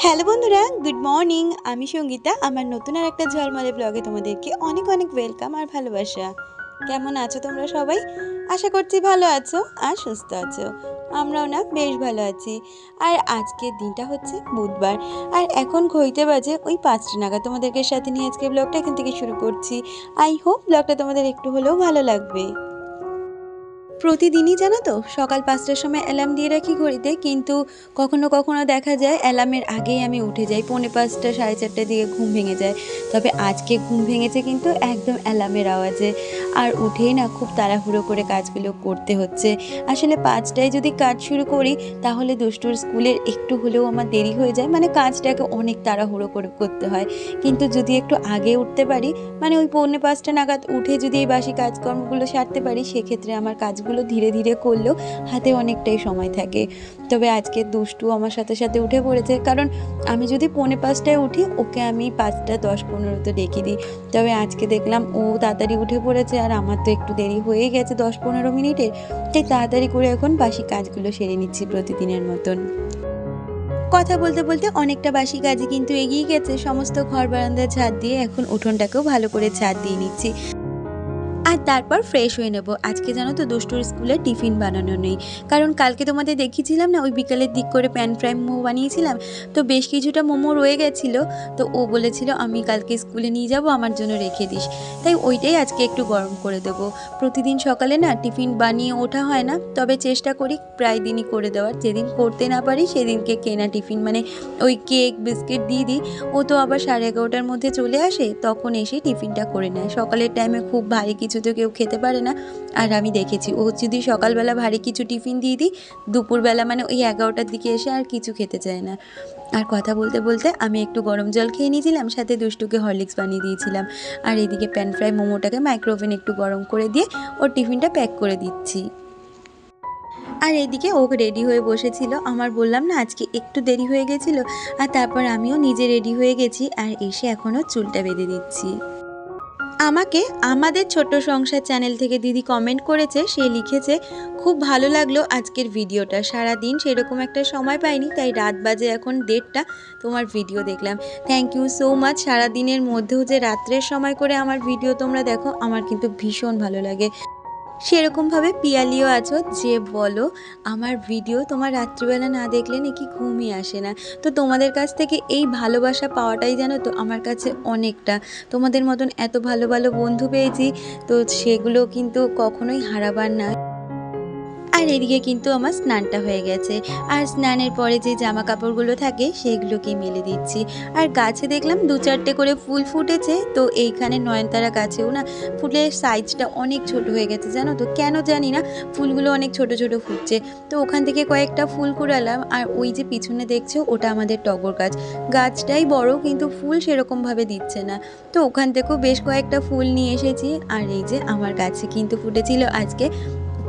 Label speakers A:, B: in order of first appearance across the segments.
A: Hello বন্ধুরা, good morning. আমি সঙ্গীতা। আমার নতুন আর একটা ঝলমলে ব্লগে তোমাদেরকে অনেক অনেক ওয়েলকাম আর ভালোবাসা। কেমন আছো তোমরা সবাই? আশা করছি ভালো আছো আর সুস্থ আছো। আমরাও না বেশ ভালো আছি। আর আজকের দিনটা হচ্ছে বুধবার। আর এখন ঘড়িতে বাজে ওই 5টা নাগাদ। তোমাদেরকে সাথে নিয়ে আজকে ব্লগটা এখান থেকে শুরু করছি। আই হোপ ব্লগটা তোমাদের একটু হলেও ভালো লাগবে। প্রতিদিনই জানো তো সকাল 5টার সময় অ্যালার্ম দিয়ে রাখি ঘড়িতে, কিন্তু কখনো কখনো দেখা যায় অ্যালার্মের আগেই আমি উঠে যাই। 4:45 4:30 দিকে ঘুম ভেঙে যায়। তবে আজকে ঘুম ভেঙেছে কিন্তু একদম অ্যালার্মের আওয়াজে। আর উঠেই না খুব তাড়াহুড়ো করে কাজগুলো করতে হচ্ছে। আসলে 5টায় যদি কাজ শুরু করি তাহলে দুষ্টুর স্কুলের একটু হলেও আমার দেরি হয়ে যায়, মানে কাজটাকে অনেক তাড়াহুড়ো করে করতে হয়। কিন্তু যদি একটু আগে উঠতে পারি, মানে ওই 4:45 নাগাদ উঠে যদি এই বাসি কাজকর্মগুলো সারতে পারি, সেক্ষেত্রে আমার কাজগুলো ধীরে ধীরে করলেও হাতে অনেকটাই সময় থাকে। তবে আজকে দুষ্টু আমার সাথে সাথে উঠে পড়েছে, কারণ আমি যদি 4:45 উঠি ওকে আমি 5:10-15 ডেকে দিই। তবে আজকে দেখলাম ও তাড়াতাড়ি উঠে পড়েছে আর আমার তো একটু দেরি হয়ে গেছে 10-15 মিনিটের। তাই তাড়াতাড়ি করে এখন বাসি কাজগুলো সেরে নিচ্ছি প্রতিদিনের মতন। কথা বলতে বলতে অনেকটা বাসি কাজই কিন্তু এগিয়ে গেছে। সমস্ত ঘর বারান্দা ঝাড় দিয়ে এখন উঠোনটাকেও ভালো করে ঝাড় দিয়ে নিচ্ছি। আর তারপর ফ্রেশ হয়ে নেব। আজকে জানো তো দুষ্টুর স্কুলে টিফিন বানানো নেই, কারণ কালকে তোমাদের দেখিয়েছিলাম না ওই বিকালের দিক করে প্যান ফ্রাই মোমো বানিয়েছিলাম। তো বেশ কিছুটা মোমো রয়ে গেছিলো। তো ও বলেছিল আমি কালকে স্কুলে নিয়ে যাব, আমার জন্য রেখে দিস। তাই ওইটাই আজকে একটু গরম করে দেবো। প্রতিদিন সকালে না টিফিন বানিয়ে ওঠা হয় না, তবে চেষ্টা করি প্রায় দিনই করে দেওয়ার। যেদিন করতে না পারি সেদিনকে কেনা টিফিন, মানে ওই কেক বিস্কিট দিয়ে দিই। ও তো আবার 11:30টার মধ্যে চলে আসে, তখন এসে টিফিনটা করে নেয়। সকালের টাইমে খুব ভারী কিছু তো কেউ খেতে পারে না। আর আমি দেখেছি ও যদি সকালবেলা ভারী কিছু টিফিন দিয়ে দিই, দুপুরবেলা মানে ওই 11টার দিকে এসে আর কিছু খেতে চায় না। আর কথা বলতে বলতে আমি একটু গরম জল খেয়ে নিয়েছিলাম, সাথে দুষ্টুকে হরলিক্স বানিয়ে দিয়েছিলাম। আর এদিকে প্যান ফ্রাই মোমোটাকে মাইক্রোওভেনে একটু গরম করে দিয়ে ওর টিফিনটা প্যাক করে দিচ্ছি। আর এদিকে ও রেডি হয়ে বসেছিল। আমার বললাম না আজকে একটু দেরি হয়ে গেছিলো। আর তারপর আমিও নিজে রেডি হয়ে গেছি আর এসে এখনও চুলটা বেঁধে দিচ্ছি। আমাকে আমাদের ছোট্ট সংসার চ্যানেল থেকে দিদি কমেন্ট করেছে, সে লিখেছে খুব ভালো লাগলো আজকের ভিডিওটা। সারাদিন সেরকম একটা সময় পাইনি, তাই রাত বাজে এখন 1:30 তোমার ভিডিও দেখলাম। Thank you so much. সারাদিনের মধ্যেও যে রাত্রের সময় করে আমার ভিডিও তোমরা দেখো, আমার কিন্তু ভীষণ ভালো লাগে। সেরকমভাবে পিয়ালিও আছো যে বলো আমার ভিডিও তোমার রাত্রিবেলা না দেখলে নাকি ঘুমই আসে না। তো তোমাদের কাছ থেকে এই ভালোবাসা পাওয়াটাই জানো তো আমার কাছে অনেকটা। তোমাদের মতন এত ভালো ভালো বন্ধু পেয়েছি, তো সেগুলো কিন্তু কখনোই হারাবার না। আর এদিকে কিন্তু আমার স্নানটা হয়ে গেছে। আর স্নানের পরে যে জামা কাপড়গুলো থাকে সেগুলোকে মেলে দিচ্ছি। আর গাছে দেখলাম 2-4টে করে ফুল ফুটেছে। তো এইখানে নয়নতারা গাছেও না ফুলের সাইজটা অনেক ছোট হয়ে গেছে, জানো তো কেন জানি না, ফুলগুলো অনেক ছোট ছোট ফুটছে। তো ওখান থেকে কয়েকটা ফুল কুড়ালাম। আর ওই যে পিছনে দেখছো ওটা আমাদের টগর গাছ। গাছটাই বড় কিন্তু ফুল সেরকমভাবে দিচ্ছে না। তো ওখান থেকেও বেশ কয়েকটা ফুল নিয়ে এসেছি। আর এই যে আমার গাছে কিন্তু ফুটেছিল আজকে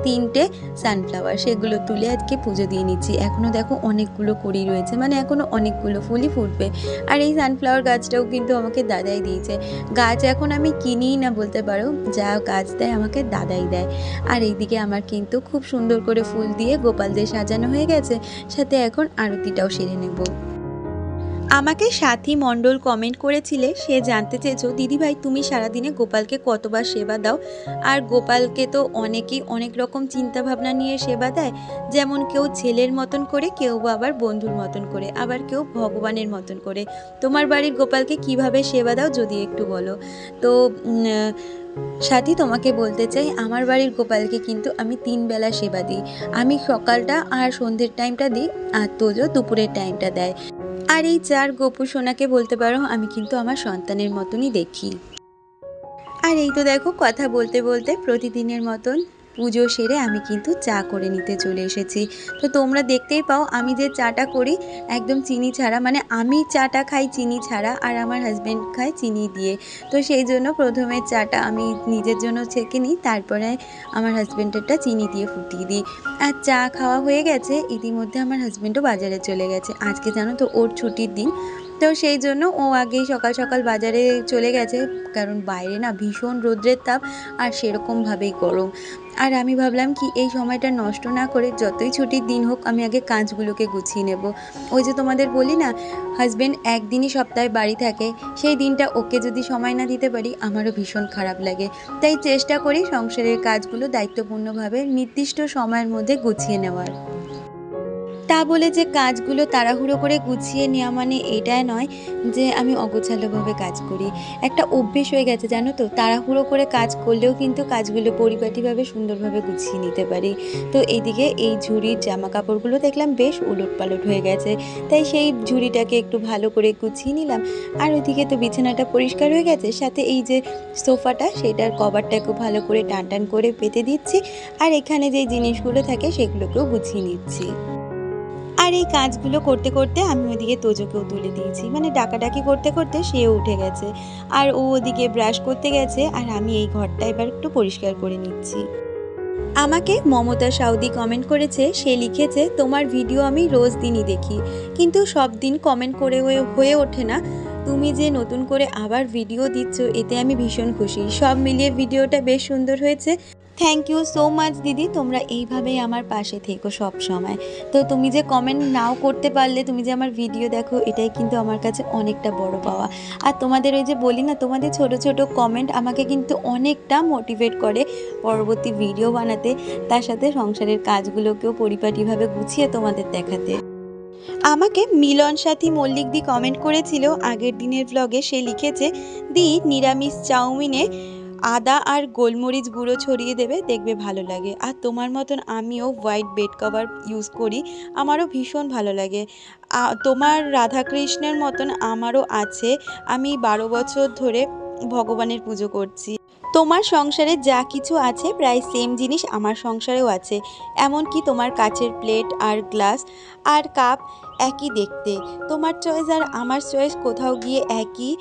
A: 3টে সানফ্লাওয়ার, সেগুলো তুলে আজকে পুজো দিয়ে নিচ্ছি। এখনও দেখো অনেকগুলো কড়ি রয়েছে, মানে এখনও অনেকগুলো ফুলই ফুটবে। আর এই সানফ্লাওয়ার গাছটাও কিন্তু আমাকে দাদাই দিয়েছে। গাছ এখন আমি কিনিই না বলতে পারো, যা গাছ দেয় আমাকে দাদাই দেয়। আর এইদিকে আমার কিন্তু খুব সুন্দর করে ফুল দিয়ে গোপাল দিয়ে সাজানো হয়ে গেছে। সাথে এখন আরতিটাও সেরে নেব। আমাকে সাথী মণ্ডল কমেন্ট করেছিলে, সে জানতে চেয়েছো দিদিভাই তুমি সারাদিনে গোপালকে কতবার সেবা দাও। আর গোপালকে তো অনেকেই অনেক রকম চিন্তা ভাবনা নিয়ে সেবা দেয়। যেমন কেউ ছেলের মতন করে, কেউ আবার বন্ধুর মতন করে, আবার কেউ ভগবানের মতন করে। তোমার বাড়ির গোপালকে কিভাবে সেবা দাও যদি একটু বলো। তো সাথী তোমাকে বলতে চাই, আমার বাড়ির গোপালকে কিন্তু আমি 3 বেলা সেবা দিই। আমি সকালটা আর সন্ধ্যের টাইমটা দিই, আর তোজো দুপুরের টাইমটা দেয়। আর এই 4 গোপু সোনাকে বলতে পারো আমি কিন্তু আমার সন্তানের মতনই দেখি। আর এই তো দেখো কথা বলতে বলতে প্রতিদিনের মতন পুজো সেরে আমি কিন্তু চা করে নিতে চলে এসেছি। তো তোমরা দেখতেই পাও আমি যে চাটা করি একদম চিনি ছাড়া, মানে আমি চাটা খাই চিনি ছাড়া আর আমার হাজব্যান্ড খায় চিনি দিয়ে। তো সেই জন্য প্রথমে চাটা আমি নিজের জন্য ছেঁকে নিই, তারপরে আমার হাজব্যান্ডেরটা চিনি দিয়ে ফুটিয়ে দিই। আর চা খাওয়া হয়ে গেছে, ইতিমধ্যে আমার হাজব্যান্ডও বাজারে চলে গেছে। আজকে জানো তো ওর ছুটির দিন, তো সেই জন্য ও আগেই সকাল সকাল বাজারে চলে গেছে, কারণ বাইরে না ভীষণ রৌদ্রের তাপ আর সেরকমভাবেই গরম। আর আমি ভাবলাম কি এই সময়টা নষ্ট না করে যতই ছুটির দিন হোক আমি আগে কাজগুলোকে গুছিয়ে নেব। ওই যে তোমাদের বলি না, হাজবেন্ড একদিনই সপ্তাহে বাড়ি থাকে, সেই দিনটা ওকে যদি সময় না দিতে পারি আমারও ভীষণ খারাপ লাগে। তাই চেষ্টা করি সংসারের কাজগুলো দায়িত্বপূর্ণভাবে নির্দিষ্ট সময়ের মধ্যে গুছিয়ে নেওয়ার। তা বলে যে কাজগুলো তাড়াহুড়ো করে গুছিয়ে নেওয়া মানে এটা নয় যে আমি অগোছালোভাবে কাজ করি। একটা অভ্যেস হয়ে গেছে জানো তো, তাড়াহুড়ো করে কাজ করলেও কিন্তু কাজগুলো পরিপাটিভাবে সুন্দরভাবে গুছিয়ে নিতে পারি। তো এইদিকে এই ঝুড়ির জামা কাপড়গুলো দেখলাম বেশ ওলটপালট হয়ে গেছে, তাই সেই ঝুড়িটাকে একটু ভালো করে গুছিয়ে নিলাম। আর ওইদিকে তো বিছানাটা পরিষ্কার হয়ে গেছে, সাথে এই যে সোফাটা সেটার কভারটাকেও ভালো করে টান টান করে পেতে দিচ্ছি। আর এখানে যে জিনিসগুলো থাকে সেগুলোকেও গুছিয়ে নিচ্ছি। আর এই কাজগুলো করতে করতে আমি ওদিকে তোজোকেও তুলে দিয়েছি, মানে ডাকাডাকি করতে করতে সেও উঠে গেছে। আর ও ওদিকে ব্রাশ করতে গেছে, আর আমি এই ঘরটা এবার একটু পরিষ্কার করে নিচ্ছি। আমাকে মমতা সাউদি কমেন্ট করেছে, সে লিখেছে তোমার ভিডিও আমি রোজ দিনই দেখি, কিন্তু সব দিন কমেন্ট করে হয়ে ওঠে না। তুমি যে নতুন করে আবার ভিডিও দিচ্ছ এতে আমি ভীষণ খুশি। সব মিলিয়ে ভিডিওটা বেশ সুন্দর হয়েছে। থ্যাংক ইউ সো মাচ দিদি, তোমরা এইভাবেই আমার পাশে থেকো সব সময়। তো তুমি যে কমেন্ট নাও করতে পারলে, তুমি যে আমার ভিডিও দেখো, এটাই কিন্তু আমার কাছে অনেকটা বড় পাওয়া। আর তোমাদের ওই যে বলি না, তোমাদের ছোট ছোট কমেন্ট আমাকে কিন্তু অনেকটা মোটিভেট করে পরবর্তী ভিডিও বানাতে, তার সাথে সংসারের কাজগুলোকেও পরিপাটিভাবে গুছিয়ে তোমাদের দেখাতে। আমাকে মিলন সাথী মল্লিক দি কমেন্ট করেছিল আগের দিনের ব্লগে। সে লিখেছে, দি নিরামিষ চাউমিনে আদা আর গোলমরিচ গুঁড়ো ছড়িয়ে দেবে, দেখবে ভালো লাগে। আর তোমার মতন আমিও হোয়াইট বেড কভার ইউজ করি, আমারও ভীষণ ভালো লাগে। তোমার রাধাকৃষ্ণের মতন আমারও আছে, আমি 12 বছর ধরে ভগবানের পুজো করছি। তোমার সংসারে যা কিছু আছে প্রায় সেম জিনিস আমার সংসারেও আছে, এমনকি তোমার কাচের প্লেট আর গ্লাস আর কাপ একই দেখতে। তোমার চয়েস আর আমার চয়েস কোথাও গিয়ে একই,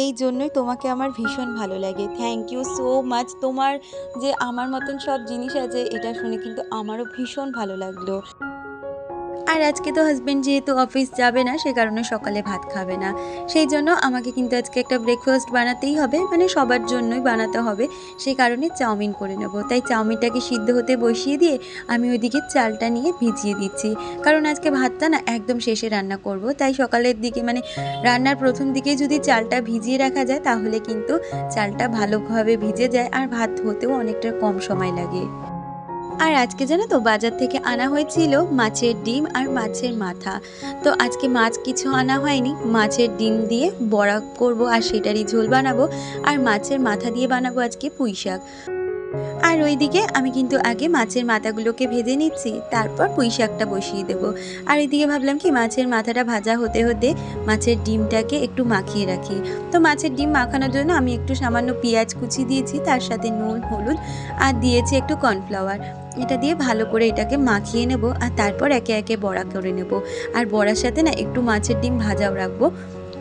A: এই জন্যই তোমাকে আমার ভীষণ ভালো লাগে। Thank you so much. তোমার যে আমার মতন সব জিনিস আছে এটা শুনে কিন্তু আমারও ভীষণ ভালো লাগলো। আর আজকে তো হাজবেন্ড যেহেতু অফিস যাবে না, সে কারণে সকালে ভাত খাবে না, সেই জন্য আমাকে কিন্তু আজকে একটা ব্রেকফাস্ট বানাতেই হবে, মানে সবার জন্যই বানাতে হবে। সেই কারণে চাউমিন করে নেব। তাই চাউমিনটাকে সিদ্ধ হতে বসিয়ে দিয়ে আমি ওইদিকে চালটা নিয়ে ভিজিয়ে দিচ্ছি, কারণ আজকে ভাতটা না একদম শেষে রান্না করব। তাই সকালের দিকে মানে রান্নার প্রথম দিকে যদি চালটা ভিজিয়ে রাখা যায় তাহলে কিন্তু চালটা ভালোভাবে ভিজে যায় আর ভাত হতেও অনেকটা কম সময় লাগে। আর আজকে জানো তো বাজার থেকে আনা হয়েছিল মাছের ডিম আর মাছের মাথা। তো আজকে মাছ কিছু আনা হয়নি, মাছের ডিম দিয়ে বড়া করব আর সেটারই ঝোল বানাবো। আর মাছের মাথা দিয়ে বানাবো আজকে পুঁই শাক। আর ওইদিকে আমি কিন্তু আগে মাছের মাথাগুলোকে ভেজে নিচ্ছি, তারপর পুঁই শাকটা বসিয়ে দেবো। আর এদিকে ভাবলাম কি মাছের মাথাটা ভাজা হতে হতে মাছের ডিমটাকে একটু মাখিয়ে রাখি। তো মাছের ডিম মাখানোর জন্য আমি একটু সামান্য পেঁয়াজ কুচি দিয়েছি, তার সাথে নুন হলুদ আর দিয়েছি একটু কর্নফ্লাওয়ার। এটা দিয়ে ভালো করে এটাকে মাখিয়ে নেব, আর তারপর একে একে বড়া করে নেব। আর বড়ার সাথে না একটু মাছের ডিম ভাজাও রাখবো,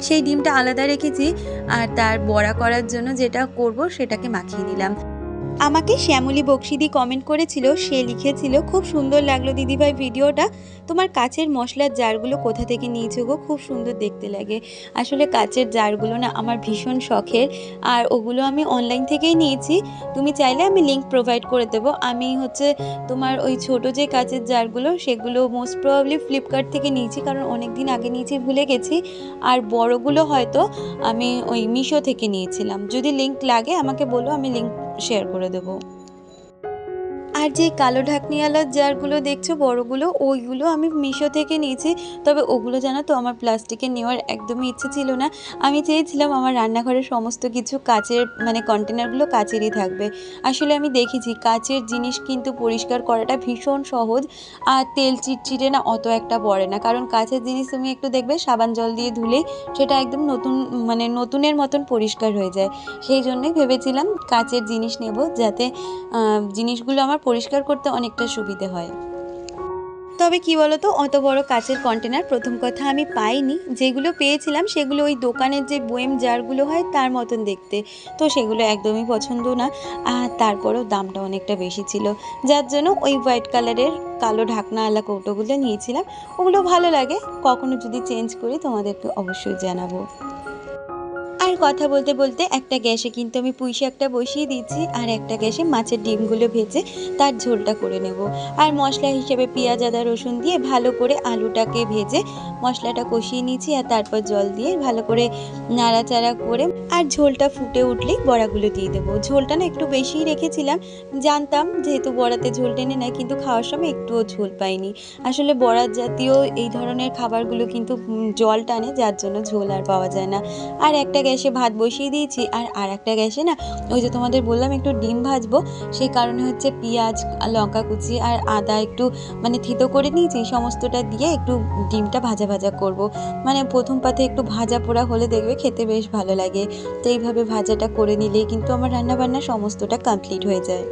A: সেই ডিমটা আলাদা রেখেছি। আর তার বড়া করার জন্য যেটা করব সেটাকে মাখিয়ে নিলাম। আমাকে শ্যামলী বক্সিদি কমেন্ট করেছিল, সে লিখেছিল, খুব সুন্দর লাগলো দিদিভাই ভিডিওটা, তোমার কাচের মশলার জারগুলো কোথা থেকে নিয়েছো গো, খুব সুন্দর দেখতে লাগে। আসলে কাচের জারগুলো না আমার ভীষণ শখের, আর ওগুলো আমি অনলাইন থেকেই নিয়েছি। তুমি চাইলে আমি লিঙ্ক প্রোভাইড করে দেবো। আমি হচ্ছে তোমার ওই ছোটো যে কাচের জারগুলো সেগুলো মোস্ট প্রবাবলি ফ্লিপকার্ট থেকে নিয়েছি, কারণ অনেক দিন আগে নিয়েছি ভুলে গেছি। আর বড়গুলো হয়তো আমি ওই মিশো থেকে নিয়েছিলাম। যদি লিঙ্ক লাগে আমাকে বলো, আমি লিঙ্ক শেয়ার করে দেবো। আর যে কালো ঢাকনিওয়ালা জারগুলো দেখছো বড়গুলো, ওইগুলো আমি মিশো থেকে নিয়েছি। তবে ওগুলো জানো তো আমার প্লাস্টিকের নেওয়ার একদমই ইচ্ছে ছিল না। আমি চেয়েছিলাম আমার রান্নাঘরের সমস্ত কিছু কাচের, মানে কন্টেনারগুলো কাচেরই থাকবে। আসলে আমি দেখেছি কাচের জিনিস কিন্তু পরিষ্কার করাটা ভীষণ সহজ, আর তেল চিটচিটে না অত একটা পড়ে না। কারণ কাচের জিনিস তুমি একটু দেখবে সাবান জল দিয়ে ধুলেই সেটা একদম নতুন, মানে নতুনের মতন পরিষ্কার হয়ে যায়। সেই জন্যই ভেবেছিলাম কাচের জিনিস নেব, যাতে জিনিসগুলো আমার পরিষ্কার করতে অনেকটা সুবিধে হয়। তবে কি বলতো, অত বড় কাচের কন্টেনার প্রথম কথা আমি পাইনি, যেগুলো পেয়েছিলাম সেগুলো ওই দোকানের যে বয়েম জারগুলো হয় তার মতন দেখতে, তো সেগুলো একদমই পছন্দ না। আর তারপরেও দামটা অনেকটা বেশি ছিল, যার জন্য ওই হোয়াইট কালারের কালো ঢাকনাওয়ালা কৌটোগুলো নিয়েছিলাম। ওগুলো ভালো লাগে, কখনো যদি চেঞ্জ করি তোমাদেরকে অবশ্যই জানাবো। আর আর কথা বলতে বলতে একটা গ্যাসে কিন্তু আমি পুঁই শাকটা বসিয়ে দিচ্ছি, আর একটা গ্যাসে মাছের ডিমগুলো ভেজে তার ঝোলটা করে নেব। আর মশলা হিসেবে পেঁয়াজ আদা রসুন দিয়ে ভালো করে আলুটাকে ভেজে মশলাটা কষিয়ে নিচ্ছি, আর তারপর জল দিয়ে ভালো করে নাড়াচাড়া করে আর ঝোলটা ফুটে উঠলেই বড়াগুলো দিয়ে দেবো। ঝোলটা না একটু বেশিই রেখেছিলাম, জানতাম যেহেতু বড়াতে ঝোল টেনে নেয়, কিন্তু খাওয়ার সময় একটুও ঝোল পাইনি। আসলে বড়া জাতীয় এই ধরনের খাবারগুলো কিন্তু জল টানে, যার জন্য ঝোল আর পাওয়া যায় না। আর একটা গ্যাসে ভাত বসিয়ে দিয়েছি, আর একটা গ্যাসে না ওই যে তোমাদের বললাম একটু ডিম ভাজবো, সেই কারণে হচ্ছে পেঁয়াজ লঙ্কা কুচি আর আদা একটু মানে থেতো করে নিয়েছি, সমস্তটা দিয়ে একটু ডিমটা ভাজা ভাজা করব। মানে প্রথম পাতে একটু ভাজা পোড়া হলে দেখবে খেতে বেশ ভালো লাগে। তো এইভাবে ভাজাটা করে নিলেই কিন্তু আমার রান্নাবান্না সমস্তটা কমপ্লিট হয়ে যায়।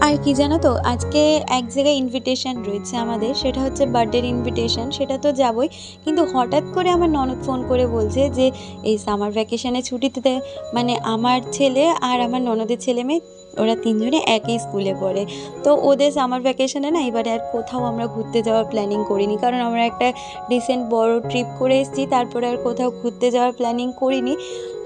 A: আর কি জানো তো, আজকে এক জায়গায় ইনভিটেশন রয়েছে আমাদের, সেটা হচ্ছে বার্থডের ইনভিটেশন। সেটা তো যাবই, কিন্তু হঠাৎ করে আমার ননদ ফোন করে বলছে যে এই সামার ভ্যাকেশনে ছুটিতে মানে আমার ছেলে আর আমার ননদের ছেলে মেয়ে ওরা তিনজনে একই স্কুলে পড়ে, তো ওদের সামার ভ্যাকেশনে না এবারে আর কোথাও আমরা ঘুরতে যাওয়ার প্ল্যানিং করিনি, কারণ আমরা একটা রিসেন্ট বড় ট্রিপ করে এসেছি, তারপরে আর কোথাও ঘুরতে যাওয়ার প্ল্যানিং করিনি।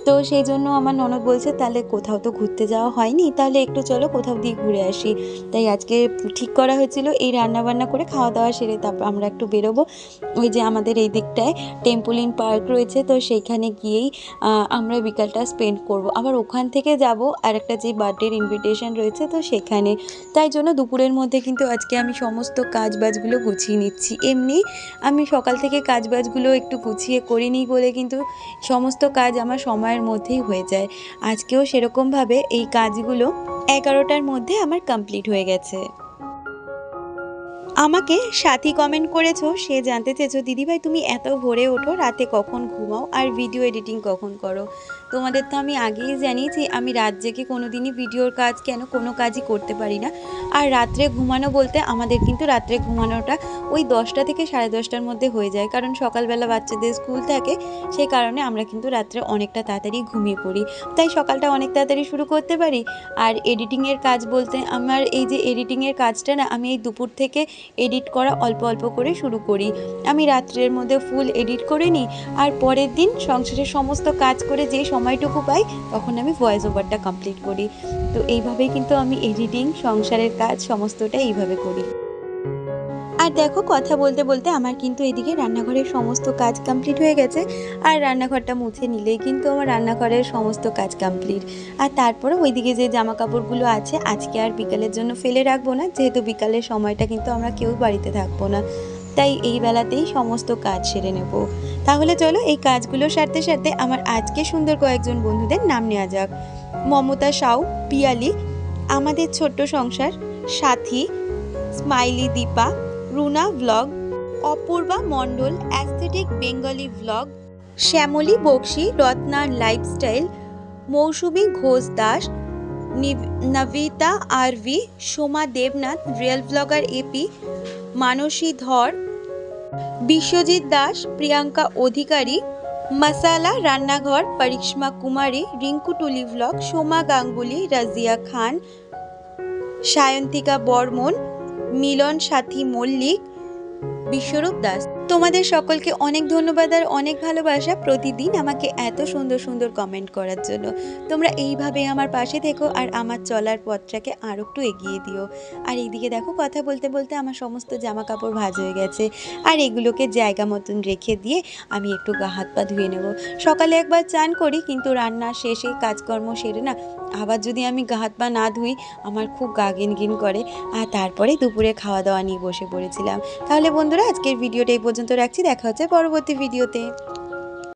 A: তো সেই জন্য আমার ননদ বলছে তাহলে কোথাও তো ঘুরতে যাওয়া হয়নি, তাহলে একটু চলো কোথাও দিয়ে ঘুরে আসি। তাই আজকে ঠিক করা হয়েছিল এই রান্নাবান্না করে খাওয়া দাওয়া সেরে তারপর আমরা একটু বেরোবো। ওই যে আমাদের এই দিকটায় টেম্পোলিন পার্ক রয়েছে, তো সেইখানে গিয়েই আমরা বিকালটা স্পেন্ড করব। আবার ওখান থেকে যাব আর একটা যে বার্থডের ইনভিটেশন রয়েছে, তো সেখানে। তাই জন্য দুপুরের মধ্যে কিন্তু আজকে আমি সমস্ত কাজবাজগুলো গুছিয়ে নিচ্ছি। এমনি আমি সকাল থেকে কাজবাজগুলো একটু গুছিয়ে করিনি বলে কিন্তু সমস্ত কাজ আমার সময়ের মধ্যেই হয়ে যায়। আজকেও সেরকমভাবে এই কাজগুলো 11টার মধ্যে আমার কমপ্লিট হয়ে গেছে। আমাকে সাথী কমেন্ট করেছো, সে জানতে চেয়েছো দিদিভাই তুমি এত ভোরে ওঠো, রাতে কখন ঘুমাও আর ভিডিও এডিটিং কখন করো? তোমাদের তো আমি আগেই জানিয়েছি আমি রাত জেগে কোনো দিনই ভিডিওর কাজ কেন কোনো কাজই করতে পারি না। আর রাত্রে ঘুমানো বলতে আমাদের কিন্তু রাত্রে ঘুমানোটা ওই 10টা থেকে 10:30টার মধ্যে হয়ে যায়, কারণ সকালবেলা বাচ্চাদের স্কুল থাকে, সেই কারণে আমরা কিন্তু রাত্রে অনেকটা তাড়াতাড়ি ঘুমিয়ে পড়ি, তাই সকালটা অনেক তাড়াতাড়ি শুরু করতে পারি। আর এডিটিংয়ের কাজ বলতে আমার এই যে এডিটিংয়ের কাজটা না আমি এই দুপুর থেকে এডিট করা অল্প অল্প করে শুরু করি। আমি রাত্রের মধ্যে ফুল এডিট করে নিই, আর পরের দিন সংসারের সমস্ত কাজ করে যে সময়টুকু পাই তখন আমি ভয়েস ওভারটা কমপ্লিট করি। তো এইভাবেই কিন্তু আমি এডিটিং সংসারের কাজ সমস্তটা এইভাবে করি। আর দেখো কথা বলতে বলতে আমার কিন্তু এদিকে রান্নাঘরের সমস্ত কাজ কমপ্লিট হয়ে গেছে, আর রান্নাঘরটা মুছে নিলেই কিন্তু আমার রান্নাঘরের সমস্ত কাজ কমপ্লিট। আর তারপরে ওইদিকে যে জামা কাপড়গুলো আছে আজকে আর বিকালের জন্য ফেলে রাখবো না, যেহেতু বিকালের সময়টা কিন্তু আমরা কেউ বাড়িতে থাকবো না, তাই এই বেলাতেই সমস্ত কাজ সেরে নেব। তাহলে চলো এই কাজগুলো সারতে সারতে আমার আজকে সুন্দর কয়েকজন বন্ধুদের নাম নেওয়া যাক। মমতা সাউ, পিয়ালি, আমাদের ছোট্ট সংসার, Sathi, Smiley Dipa, Runa blog, Apurba Mondal aesthetic Bengali blog, Shyamali Bakshi রত্নার lifestyle, Mousumi Ghosh Das, Nabita RV, Soma Debnath real blogger AP, Manasi Dhar, Biswajit Das, Priyanka Adhikari, masala রান্নাঘর, পরিশ্মা কুমারী, রিঙ্কু টুলি ব্লগ, সোমা গাঙ্গুলি, রাজিয়া খান, সায়ন্তিকা বর্মন, মিলন সাথী মল্লিক, বিশ্বরূপ দাস। তোমাদের সকলকে অনেক ধন্যবাদ আর অনেক ভালোবাসা প্রতিদিন আমাকে এত সুন্দর সুন্দর কমেন্ট করার জন্য। তোমরা এইভাবে আমার পাশে থেকো আর আমার চলার পথটাকে আরও একটু এগিয়ে দিও। আর এইদিকে দেখো কথা বলতে বলতে আমার সমস্ত জামা কাপড় ভাঁজ হয়ে গেছে, আর এগুলোকে জায়গা মতন রেখে দিয়ে আমি একটু গা হাত পা ধুয়ে নেব। সকালে একবার চান করি, কিন্তু রান্না শেষে কাজকর্ম সেরে না আবার যদি আমি গা হাত পা না ধুই আমার খুব গা ঘিন করে। আর তারপরে দুপুরে খাওয়া দাওয়া নিয়ে বসে পড়েছিলাম। তাহলে বন্ধুরা আজকের ভিডিওটা এই পর্যন্ত রাখছি, দেখা হচ্ছে পরবর্তী ভিডিওতে।